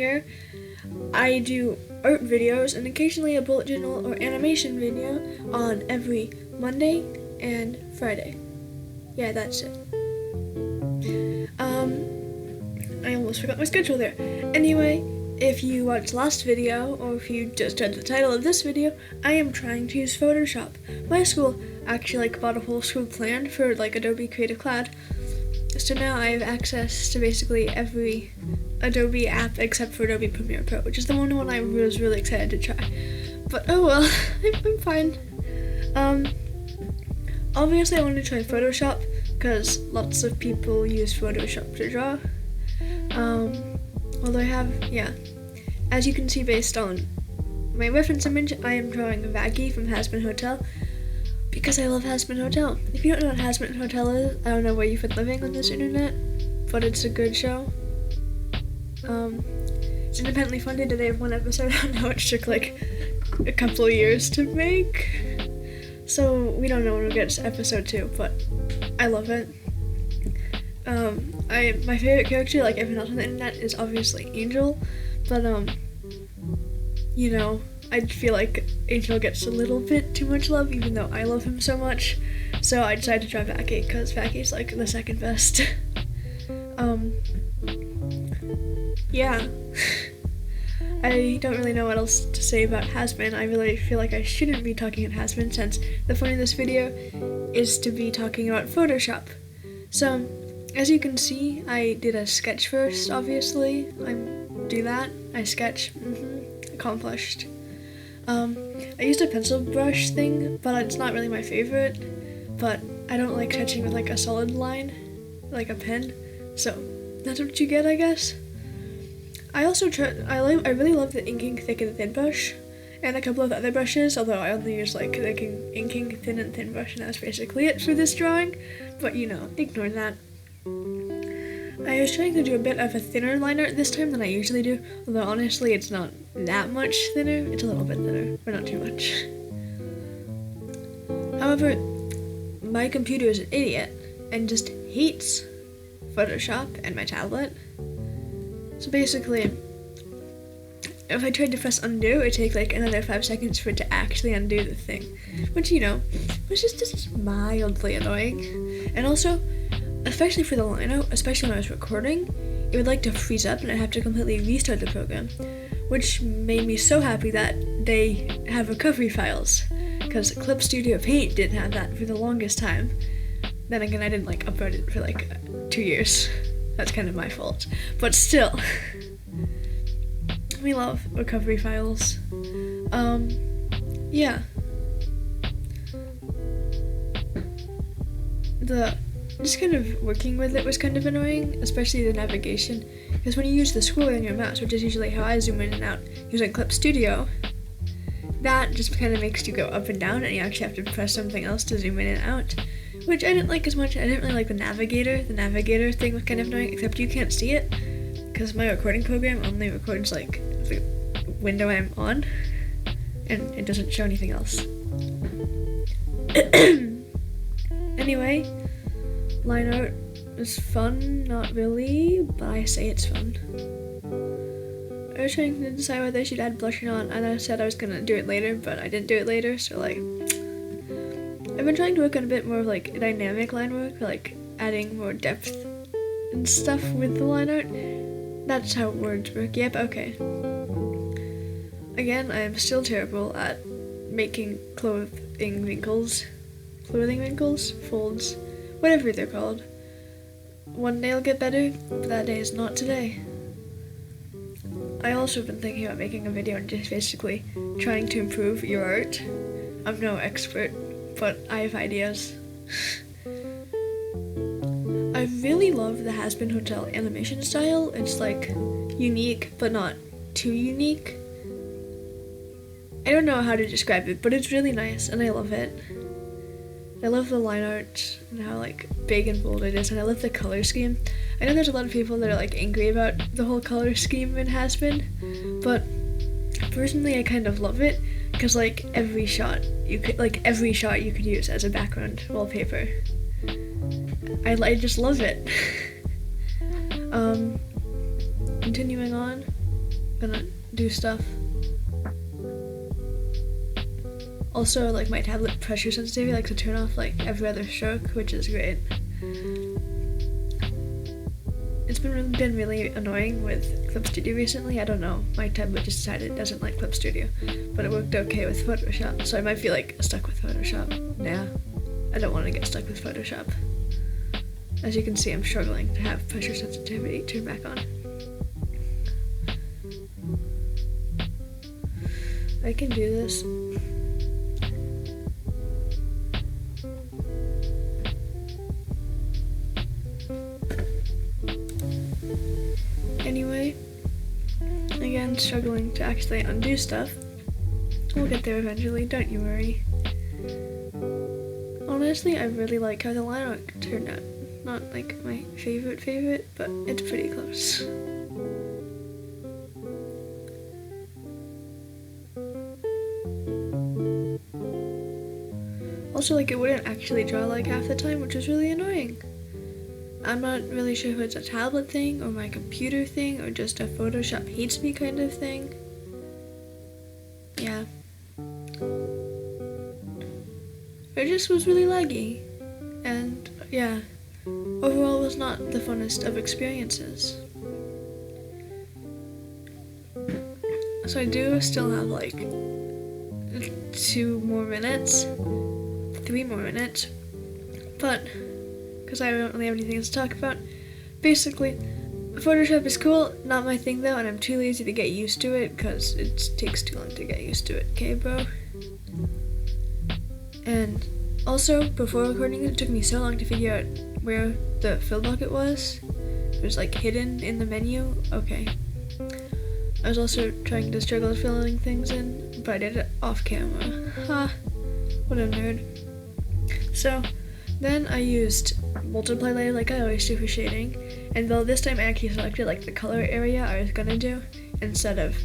here. I do art videos and occasionally a bullet journal or animation video on every Monday and Friday. Yeah, that's it. I almost forgot my schedule there. Anyway, if you watched the last video, or if you just read the title of this video, I am trying to use Photoshop. My school actually bought a whole school plan for Adobe Creative Cloud. So now I have access to basically every Adobe app except for Adobe Premiere Pro, which is the one I was really excited to try. But oh well, I'm fine. Obviously I want to try Photoshop because lots of people use Photoshop to draw. Although I have, as you can see based on my reference image, I am drawing Vaggie from Has-Been Hotel because I love Has-Been Hotel. If you don't know what Has-Been Hotel is, I don't know where you've been living on this internet, but it's a good show. It's independently funded and they have one episode. I know it took a couple of years to make, so we don't know when we'll get to episode 2, but I love it. My favorite character, like everyone else on the internet, is obviously Angel, but I feel like Angel gets a little bit too much love, even though I love him so much. So I decided to try Vaggie because Vaggie's the second best. Yeah. I don't really know what else to say about Has-Been. I really feel like I shouldn't be talking about Has-Been since the point of this video is to be talking about Photoshop. So, as you can see, I did a sketch first, obviously. Do that. I sketch. Accomplished. I used a pencil brush thing, but it's not really my favorite. But I don't like sketching with a solid line, like a pen. So, that's what you get, I guess. I also I really love the inking thick and thin brush, and a couple of other brushes, although I only use the inking thin and thin brush, and that's basically it for this drawing. But ignore that. I was trying to do a bit of a thinner line art this time than I usually do, although honestly it's not that much thinner. It's a little bit thinner, but not too much. However, my computer is an idiot and just hates Photoshop and my tablet. So basically, if I tried to press undo, it'd take another 5 seconds for it to actually undo the thing, which was just mildly annoying. And also, especially for the line out, especially when I was recording, it would to freeze up and I'd have to completely restart the program, which made me so happy that they have recovery files, because Clip Studio Paint didn't have that for the longest time. Then again, I didn't upload it for 2 years. That's kind of my fault, but still, we love recovery files. Yeah. Just kind of working with it was kind of annoying, especially the navigation, because when you use the scroller on your mouse, which is usually how I zoom in and out using Clip Studio, that just kind of makes you go up and down, and you actually have to press something else to zoom in and out, which I didn't like as much. I didn't really like the navigator. The navigator thing was kind of annoying, except you can't see it, because my recording program only records the window I'm on, and it doesn't show anything else. Anyway, line art is fun, not really, but I say it's fun. I was trying to decide whether I should add blush or not, and I said I was gonna do it later, but I didn't do it later, so I've been trying to work on a bit more of dynamic line work, adding more depth and stuff with the line art. That's how words work. Yep, okay. Again, I am still terrible at making clothing wrinkles, folds, whatever they're called. One day I'll get better, but that day is not today. I also have been thinking about making a video and just basically trying to improve your art. I'm no expert, but I have ideas. I really love the Has-Been Hotel animation style. It's unique, but not too unique. I don't know how to describe it, but it's really nice, and I love it. I love the line art and how big and bold it is, and I love the color scheme. I know there's a lot of people that are angry about the whole color scheme in Has-Been, but personally I kind of love it because every shot you could use as a background wallpaper. I just love it. Continuing on. gonna do stuff. Also, like, my tablet pressure sensitivity likes to turn off like every other stroke, which is great. It's been really annoying with Clip Studio recently. I don't know, my tablet just decided it doesn't like Clip Studio, but it worked okay with Photoshop, so I might be like stuck with Photoshop. Nah, I don't want to get stuck with Photoshop. As you can see, I'm struggling to have pressure sensitivity turned back on. I can do this. Anyway, again, struggling to actually undo stuff. We'll get there eventually, don't you worry. Honestly, I really like how the line art turned out. Not like my favorite, but it's pretty close. Also, like, it wouldn't actually draw like half the time, which was really annoying. I'm not really sure if it's a tablet thing, or my computer thing, or just a Photoshop hates me kind of thing. Yeah. It just was really laggy. And, yeah. Overall, it was not the funnest of experiences. So I do still have like 3 more minutes, but because I don't really have anything else to talk about, basically, Photoshop is cool, not my thing though, and I'm too lazy to get used to it because it takes too long to get used to it, okay bro? And also, before recording it took me so long to figure out where the fill bucket was. It was like hidden in the menu. Okay. I was also trying to struggle filling things in, but I did it off camera. Ha! What a nerd. So, then I used multiply layer like I always do for shading, and though this time I actually selected like the color area I was gonna do, instead of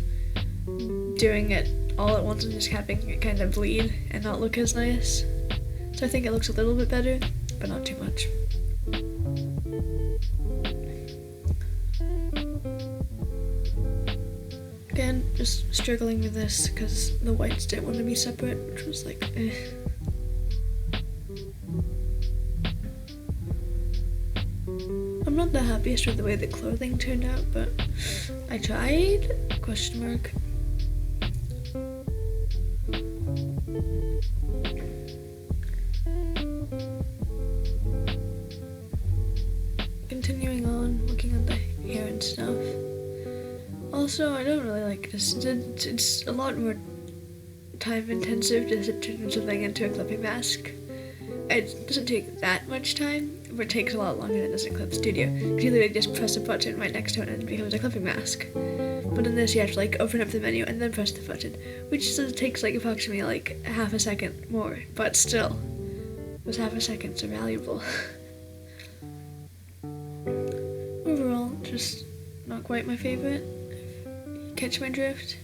doing it all at once and just having it kind of bleed and not look as nice. So I think it looks a little bit better, but not too much. Again, just struggling with this because the whites didn't want to be separate, which was like, eh. I'm not the happiest with the way the clothing turned out, but I tried, question mark. Continuing on, looking at the hair and stuff. Also, I don't really like this. It's a lot more time intensive to turn something into a clipping mask. It doesn't take that much time, but it takes a lot longer than it does in Clip Studio. Because you literally just press a button right next to it and it becomes a clipping mask. But in this, you have to like open up the menu and then press the button, which takes like approximately like half a second more. But still, those half a seconds are valuable. Overall, just not quite my favorite. Catch my drift.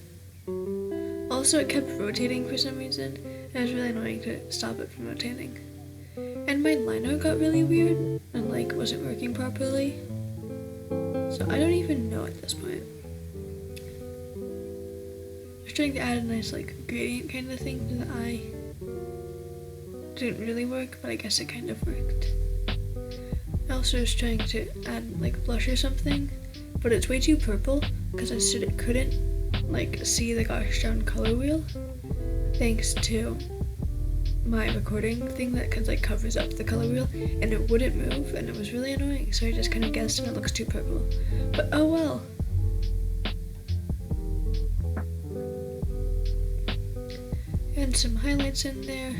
Also, it kept rotating for some reason, and it was really annoying to stop it from rotating. And my liner got really weird and like wasn't working properly. So I don't even know at this point. I was trying to add a nice like gradient kind of thing to the eye. Didn't really work, but I guess it kind of worked. I also was trying to add like blush or something, but it's way too purple because I said it couldn't like see the gosh darn color wheel thanks to my recording thing that like covers up the color wheel, and it wouldn't move, and it was really annoying, so I just kind of guessed and it looks too purple. But oh well. And some highlights in there.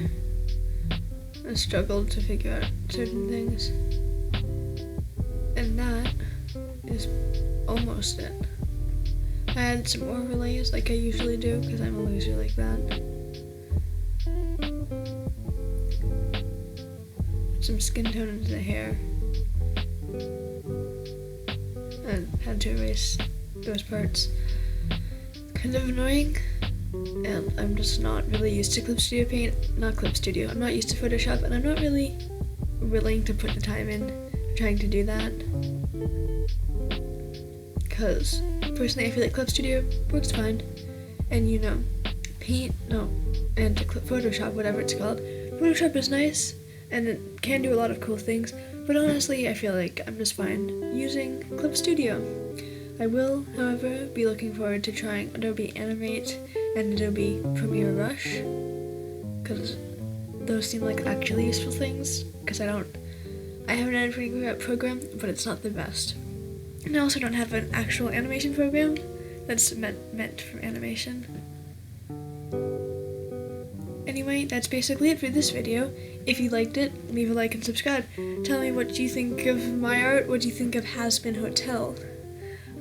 I struggled to figure out certain things. And that is almost it. I added some overlays like I usually do because I'm a loser like that. Some skin tone into the hair. And had to erase those parts. Kind of annoying. And I'm just not really used to Clip Studio. I'm not used to Photoshop, and I'm not really willing to put the time in trying to do that. Because personally I feel like Clip Studio works fine, and you know, and Photoshop, whatever it's called. Photoshop is nice, and it can do a lot of cool things, but honestly, I feel like I'm just fine using Clip Studio. I will, however, be looking forward to trying Adobe Animate and Adobe Premiere Rush, because those seem like actually useful things, because I have an editing program, but it's not the best. And I also don't have an actual animation program that's meant for animation. Anyway, that's basically it for this video. If you liked it, leave a like and subscribe. Tell me what you think of my art, what you think of Has Been Hotel.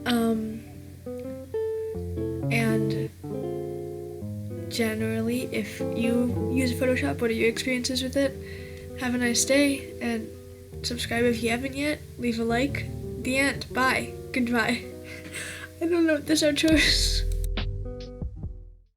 And generally, if you use Photoshop, what are your experiences with it? Have a nice day, and subscribe if you haven't yet. Leave a like. The end. Bye. Goodbye. I don't know what this outro is.